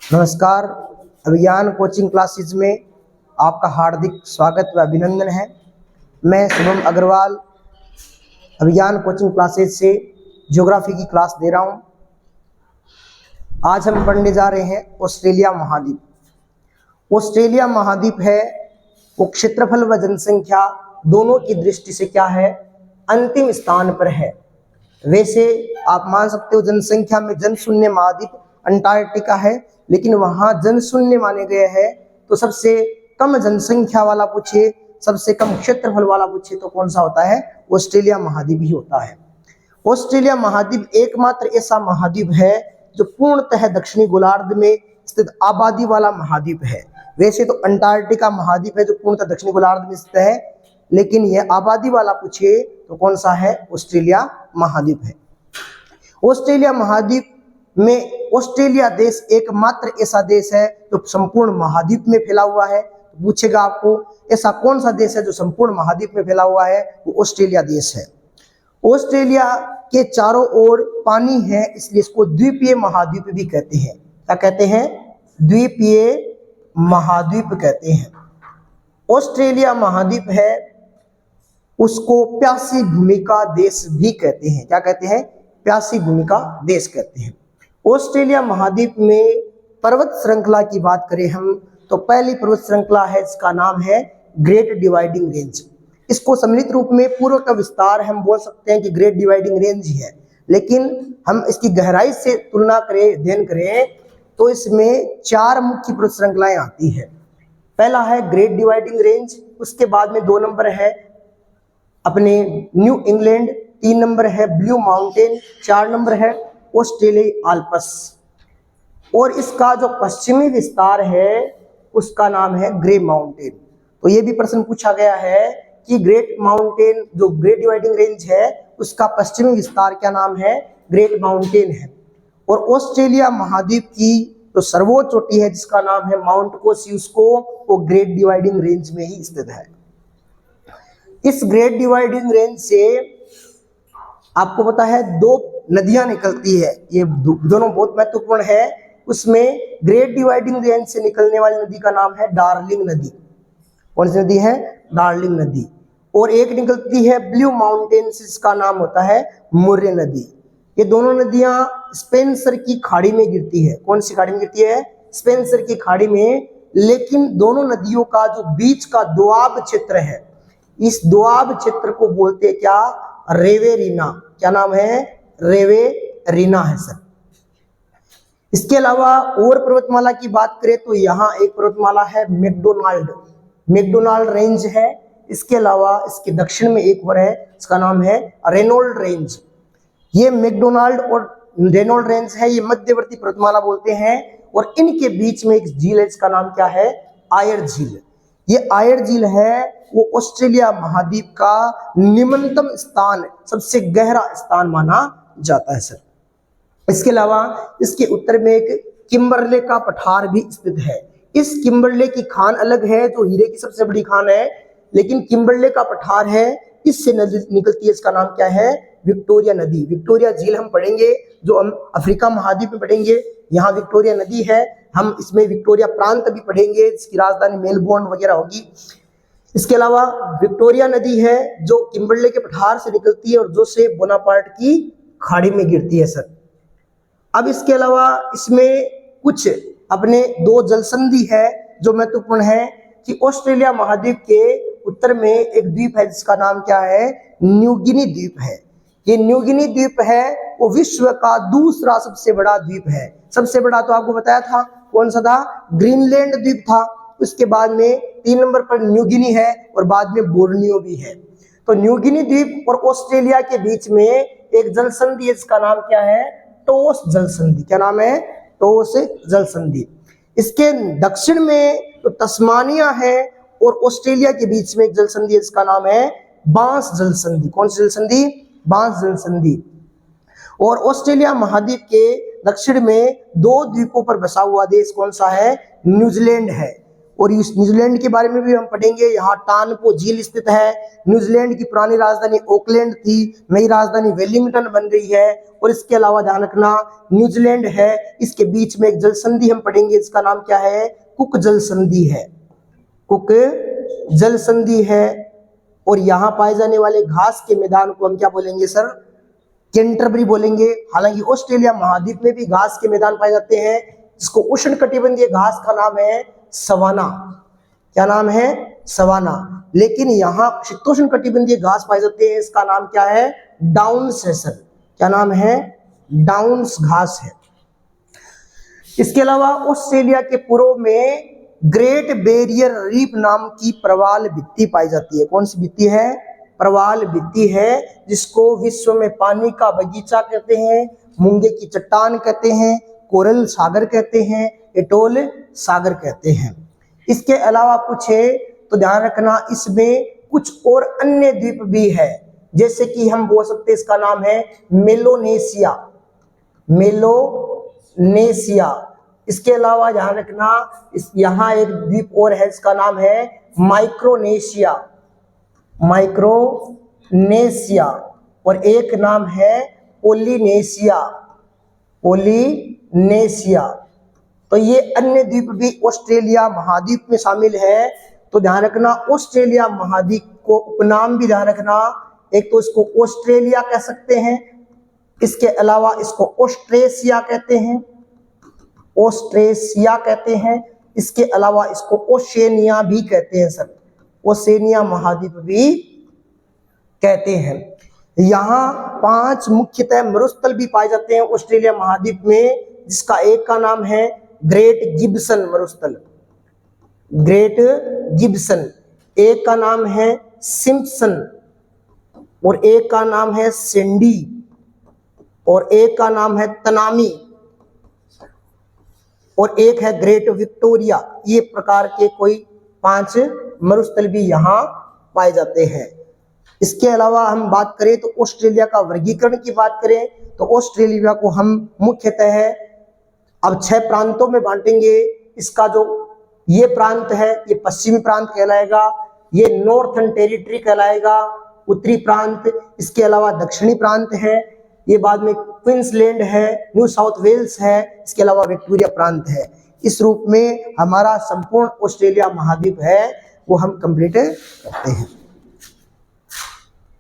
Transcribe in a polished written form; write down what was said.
नमस्कार। अभियान coaching classes में आपका हार्दिक स्वागत व अभिनंदन है। मैं शुभम अग्रवाल अभियान कोचिंग क्लासेज से ज्योग्राफी की क्लास दे रहा हूं। आज हम पढ़ने जा रहे हैं ऑस्ट्रेलिया महाद्वीप। ऑस्ट्रेलिया महाद्वीप है वो क्षेत्रफल व जनसंख्या दोनों की दृष्टि से क्या है, अंतिम स्थान पर है। वैसे आप मान सकते हो जनसंख्या में जनशून्य महाद्वीप अंटार्कटिका है, लेकिन वहां जनशून्य माने गए हैं। तो सबसे कम जनसंख्या वाला पूछे, सबसे कम क्षेत्रफल वाला पूछे तो कौन सा होता है? ऑस्ट्रेलिया महाद्वीप ही होता है। ऑस्ट्रेलिया महाद्वीप एकमात्र ऐसा महाद्वीप है जो पूर्णतः दक्षिणी गोलार्ध में स्थित आबादी वाला महाद्वीप है। वैसे तो अंटार्कटिका महाद्वीप है जो पूर्णतः दक्षिणी गोलार्ध में स्थित है, लेकिन यह आबादी वाला पूछे तो कौन सा है? ऑस्ट्रेलिया महाद्वीप है। ऑस्ट्रेलिया महाद्वीप में ऑस्ट्रेलिया देश एकमात्र ऐसा देश है जो संपूर्ण महाद्वीप में फैला हुआ है। पूछेगा आपको ऐसा कौन सा देश है जो संपूर्ण महाद्वीप में फैला हुआ है? वो ऑस्ट्रेलिया देश है। ऑस्ट्रेलिया के चारों ओर पानी है, इसलिए इसको द्वीपीय महाद्वीप भी कहते हैं। क्या कहते हैं? द्वीपीय महाद्वीप कहते हैं। ऑस्ट्रेलिया महाद्वीप है उसको प्यासी भूमि का देश भी कहते हैं। क्या कहते हैं? प्यासी भूमि का देश कहते हैं। ऑस्ट्रेलिया महाद्वीप में पर्वत श्रृंखला की बात करें हम तो पहली पर्वत श्रृंखला है जिसका नाम है ग्रेट डिवाइडिंग रेंज। इसको सम्मिलित रूप में पूर्व का विस्तार हम बोल सकते हैं कि ग्रेट डिवाइडिंग रेंज ही है, लेकिन हम इसकी गहराई से तुलना करें, अध्ययन करें तो इसमें चार मुख्य पर्वत श्रृंखलाएं आती है। पहला है ग्रेट डिवाइडिंग रेंज, उसके बाद में 2 नंबर है अपने न्यू इंग्लैंड, 3 नंबर है ब्लू माउंटेन, 4 नंबर है ऑस्ट्रेलिया आल्प्स, और इसका जो पश्चिमी विस्तार है उसका नाम है ग्रे माउंटेन। तो ये भी प्रश्न पूछा गया है कि ग्रेट माउंटेन जो ग्रेट डिवाइडिंग रेंज है उसका पश्चिमी विस्तार क्या नाम है? ग्रेट माउंटेन है। और ऑस्ट्रेलिया महाद्वीप की जो सर्वोच्च चोटी है जिसका नाम है माउंट कोसियुस्को, वो ग्रेट डिवाइडिंग रेंज में ही स्थित है। इस ग्रेट डिवाइडिंग रेंज से आपको पता है 2 नदियां निकलती है, ये दोनों बहुत महत्वपूर्ण है। उसमें ग्रेट डिवाइडिंग रेंज से निकलने वाली नदी का नाम है डार्लिंग नदी। कौन सी नदी है? डार्लिंग नदी। और एक निकलती है ब्लू माउंटेन से, जिसका नाम होता है मुर्रे नदी। ये दोनों नदियां स्पेंसर की खाड़ी में गिरती है। कौन सी खाड़ी में गिरती है? स्पेंसर की खाड़ी में। लेकिन दोनों नदियों का जो बीच का दोआब क्षेत्र है, इस दोआब क्षेत्र को बोलते क्या? रेवेरिना। क्या नाम है? रेवेरिना है सर। इसके अलावा और पर्वतमाला की बात करें तो यहाँ एक पर्वतमाला है मैकडोनाल्ड रेंज है। इसके अलावा इसके दक्षिण में एक और है, इसका नाम है रेनोल्ड रेंज। ये मैकडोनाल्ड और रेनोल्ड रेंज है, ये मध्यवर्ती पर्वतमाला बोलते हैं। और इनके बीच में एक झील है जिसका नाम क्या है? आयर झील। ये आयर झील है वो ऑस्ट्रेलिया महाद्वीप का निम्नतम स्थान, सबसे गहरा स्थान माना जाता है सर। इसके अलावा इसके उत्तर में एक किम्बरले का पठार भी स्थित है। इस किम्बरले की खान अलग है जो हीरे की सबसे बड़ी खान है, लेकिन किम्बरले का पठार है, इससे नदी निकलती है, इसका नाम क्या है? विक्टोरिया नदी। विक्टोरिया झील हम पढ़ेंगे जो हम अफ्रीका महाद्वीप में पढ़ेंगे। यहाँ विक्टोरिया नदी है, हम इसमें विक्टोरिया प्रांत भी पढ़ेंगे जिसकी राजधानी मेलबोर्न वगैरह होगी। इसके अलावा विक्टोरिया नदी है जो किम्बरले के पठार से निकलती है और जो से बोनापार्ट की खाड़ी में गिरती है सर। अब इसके अलावा इसमें कुछ अपने 2 जलसंधि है जो महत्वपूर्ण है कि ऑस्ट्रेलिया महाद्वीप के उत्तर में एक द्वीप है जिसका नाम क्या है? न्यूगिनी द्वीप है। ये न्यूगिनी द्वीप है वो विश्व का दूसरा सबसे बड़ा द्वीप है। सबसे बड़ा तो आपको बताया था, कौन सा था? ग्रीनलैंड द्वीप था। उसके बाद में 3 नंबर पर न्यूगिनी है और बाद में बोर्नियो भी है। तो न्यूगिनी द्वीप और ऑस्ट्रेलिया के बीच में एक जलसंधि है जिसका नाम क्या है? टोस जलसंधि। क्या नाम है? टोस जलसंधि। इसके दक्षिण में तो तस्मानिया है और ऑस्ट्रेलिया के बीच में एक जलसंधि है जिसका नाम है बांस जलसंधि। कौन सी जलसंधि? बांस जलसंधि। और ऑस्ट्रेलिया महाद्वीप के दक्षिण में 2 द्वीपों पर बसा हुआ देश कौन सा है? न्यूजीलैंड है। और इस न्यूजीलैंड के बारे में भी हम पढ़ेंगे। यहाँ टानपो झील स्थित है। न्यूजीलैंड की पुरानी राजधानी ऑकलैंड थी, नई राजधानी वेलिंगटन बन गई है। और इसके अलावा ध्यान रखना न्यूजीलैंड है, इसके बीच में एक जल संधि हम पढ़ेंगे, इसका नाम क्या है? कुक जल संधि है। कुक जल संधि है। और यहाँ पाए जाने वाले घास के मैदान को हम क्या बोलेंगे सर? कैंटरबरी बोलेंगे। हालांकि ऑस्ट्रेलिया महाद्वीप में भी घास के मैदान पाए जाते हैं, जिसको उष्णकटिबंधीय घास का नाम है सवाना। क्या नाम है? सवाना। लेकिन यहाँ शीतोष्ण कटिबंधीय घास पाए जाते हैं, इसका नाम क्या है? डाउन्स है सर। क्या नाम है? डाउन्स घास है। इसके अलावा ऑस्ट्रेलिया के पूर्व में ग्रेट बैरियर रीफ नाम की प्रवाल भित्ति पाई जाती है। कौन सी भित्ति है? प्रवाल भित्ति है, जिसको विश्व में पानी का बगीचा कहते हैं, मूंगे की चट्टान कहते हैं, कोरल सागर कहते हैं, एटोल सागर कहते हैं। इसके अलावा पूछे तो ध्यान रखना इसमें कुछ और अन्य द्वीप भी है, जैसे कि हम बोल सकते हैं इसका नाम है मेलोनेशिया। मेलोनेशिया। इसके अलावा ध्यान रखना यहाँ एक द्वीप और है, इसका नाम है माइक्रोनेशिया। माइक्रोनेशिया। और एक नाम है पोलिनेशिया। पोलिनेशिया। तो ये अन्य द्वीप भी ऑस्ट्रेलिया महाद्वीप में शामिल है। तो ध्यान रखना ऑस्ट्रेलिया महाद्वीप को उपनाम भी ध्यान रखना, एक तो इसको ऑस्ट्रेलिया कह सकते हैं, इसके अलावा इसको ऑस्ट्रेशिया कहते हैं, ऑस्ट्रेशिया कहते हैं। इसके अलावा इसको ओशेनिया भी कहते हैं सर, ओशेनिया महाद्वीप भी कहते हैं। यहाँ 5 मुख्यतः मरुस्थल भी पाए जाते हैं ऑस्ट्रेलिया महाद्वीप में, जिसका एक का नाम है ग्रेट गिब्सन मरुस्थल। Great Gibson. एक का नाम है सिम्पसन, और एक का नाम है सेंडी, और एक का नाम है तनामी, और एक है ग्रेट विक्टोरिया। ये प्रकार के कोई 5 मरुस्थल भी यहाँ पाए जाते हैं। इसके अलावा हम बात करें तो ऑस्ट्रेलिया का वर्गीकरण की बात करें तो ऑस्ट्रेलिया को हम मुख्यतः अब 6 प्रांतों में बांटेंगे। इसका जो ये प्रांत है ये पश्चिमी प्रांत कहलाएगा, ये नॉर्थर्न टेरिटरी कहलाएगा, उत्तरी प्रांत। इसके अलावा दक्षिणी प्रांत है, ये बाद में क्वींसलैंड है, न्यू साउथ वेल्स है, इसके अलावा विक्टोरिया प्रांत है। इस रूप में हमारा संपूर्ण ऑस्ट्रेलिया महाद्वीप है वो हम कंप्लीट करते हैं।